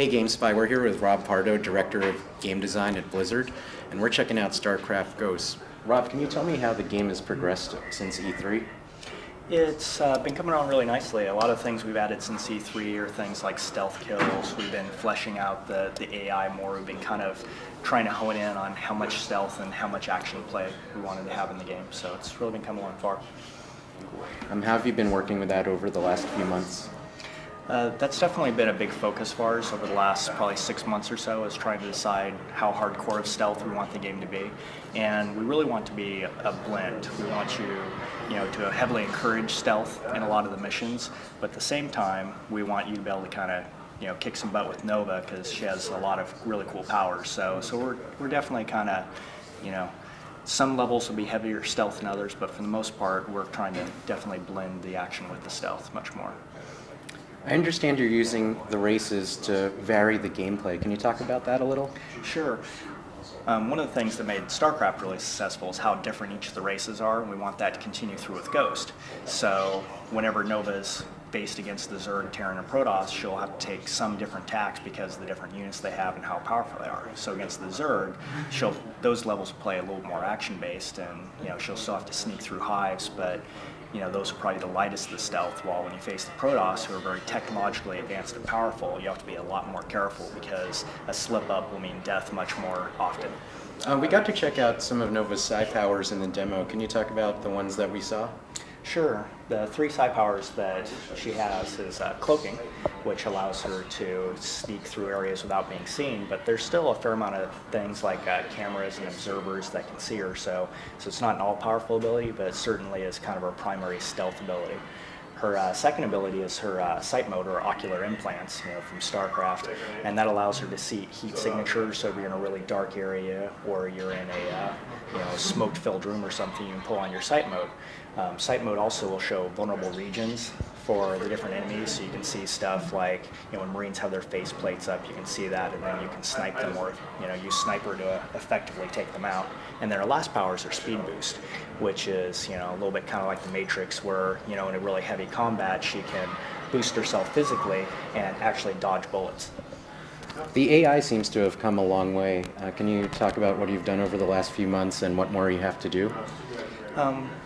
Hey Gamespy, we're here with Rob Pardo, Director of Game Design at Blizzard, and we're checking out StarCraft Ghosts. Rob, can you tell me how the game has progressed since E3? It's been coming on really nicely. A lot of things we've added since E3 are things like stealth kills. We've been fleshing out the AI more. We've been kind of trying to hone in on how much stealth and how much action play we wanted to have in the game. So it's really been coming along far. How have you been working with that over the last few months? That's definitely been a big focus for us over the last probably 6 months or so, is trying to decide how hardcore of stealth we want the game to be. And we really want to be a blend. We want you to heavily encourage stealth in a lot of the missions, but at the same time, we want you to be able to kind of kick some butt with Nova, because she has a lot of really cool powers. So we're definitely kind of, some levels will be heavier stealth than others, but for the most part, we're trying to definitely blend the action with the stealth much more. I understand you're using the races to vary the gameplay. Can you talk about that a little? Sure. One of the things that made StarCraft really successful is how different each of the races are, and we want that to continue through with Ghost. So whenever Nova's based against the Zerg, Terran, and Protoss, she'll have to take some different tacks because of the different units they have and how powerful they are. So against the Zerg, those levels play a little more action-based, and she'll still have to sneak through hives, but those are probably the lightest of the stealth, while when you face the Protoss, who are very technologically advanced and powerful, you have to be a lot more careful, because a slip-up will mean death much more often. We got to check out some of Nova's psi powers in the demo. Can you talk about the ones that we saw? Sure. The 3 psi powers that she has is cloaking, which allows her to sneak through areas without being seen, but there's still a fair amount of things like cameras and observers that can see her, so it's not an all-powerful ability, but it certainly is kind of her primary stealth ability. Her second ability is her sight mode, or ocular implants, from StarCraft, and that allows her to see heat signatures. So if you're in a really dark area, or you're in a smoke-filled room or something, you can pull on your sight mode. Sight mode also will show vulnerable regions for the different enemies, so you can see stuff like when Marines have their face plates up, you can see that, and then you can snipe them, or use sniper to effectively take them out. And then her last power is her speed boost, which is a little bit kind of like the Matrix, where in a really heavy combat she can boost herself physically and actually dodge bullets. The AI seems to have come a long way. Can you talk about what you've done over the last few months and what more you have to do?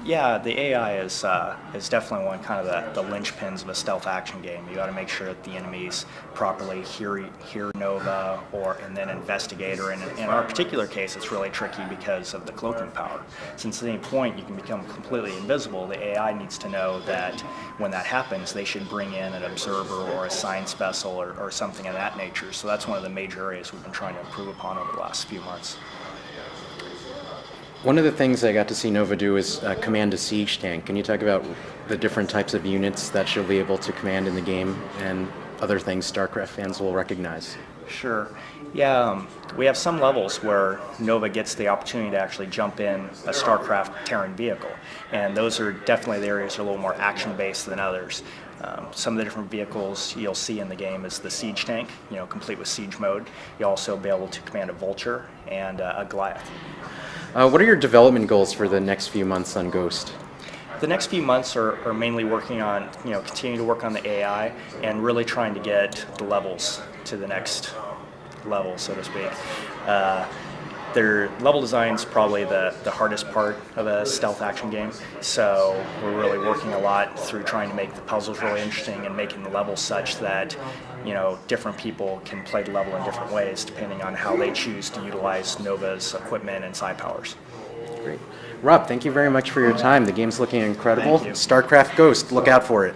Yeah, the AI is definitely one kind of the linchpins of a stealth action game. You got to make sure that the enemies properly hear Nova, and then investigate her. And in our particular case, it's really tricky because of the cloaking power. Since at any point you can become completely invisible, the AI needs to know that when that happens, they should bring in an observer or a science vessel or something of that nature. So that's one of the major areas we've been trying to improve upon over the last few months. One of the things I got to see Nova do is command a siege tank. Can you talk about the different types of units that she'll be able to command in the game, and other things StarCraft fans will recognize? Sure. Yeah, we have some levels where Nova gets the opportunity to actually jump in a StarCraft Terran vehicle, and those are definitely the areas that are a little more action-based than others. Some of the different vehicles you'll see in the game is the siege tank, complete with siege mode. You'll also be able to command a vulture and a Goliath. What are your development goals for the next few months on Ghost? The next few months are mainly working on, continuing to work on the AI and really trying to get the levels to the next level, so to speak. Their level design is probably the hardest part of a stealth action game, so we're really working a lot through trying to make the puzzles really interesting and making the levels such that different people can play the level in different ways depending on how they choose to utilize Nova's equipment and psi powers. Great. Rob, thank you very much for your time. The game's looking incredible. StarCraft Ghost, look out for it.